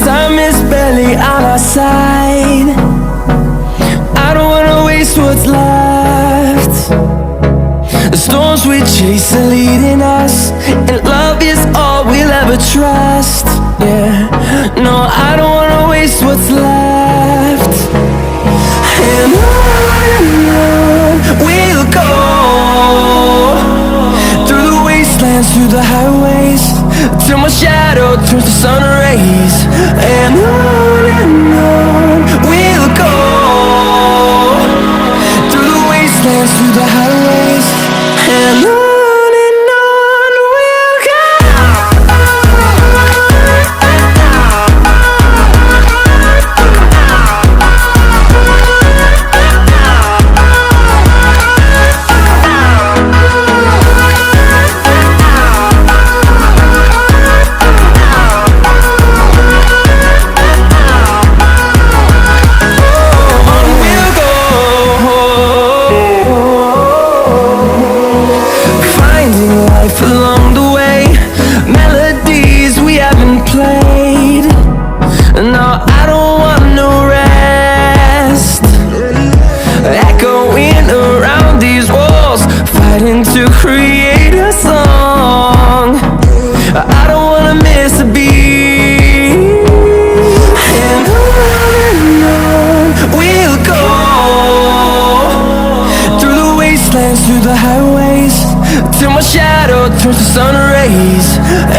Time is barely on our side. I don't wanna waste what's left. The storms we chase are leading us, and love is all we'll ever trust. Yeah, no, I don't wanna waste what's left. And on we'll go, through the wastelands, through the highways, till my shadow turns to sun rays. And on we'll go, through the wastelands, through the highways, and on we'll go. Along the way, melodies we haven't played. No, I don't want no rest. Echoing around these walls, fighting to create a song. I don't wanna miss a beat. And on we'll go, through the wastelands, through the highways, till my shadow turns to sun rays.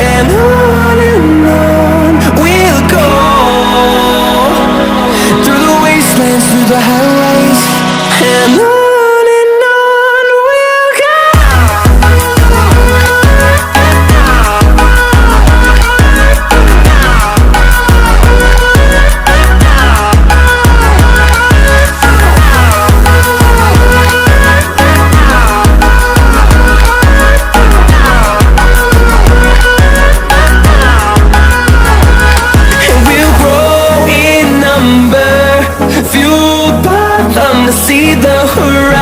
And on we'll go, through the wastelands, through the highways, and on we'll go. Fueled by them to see the horizon.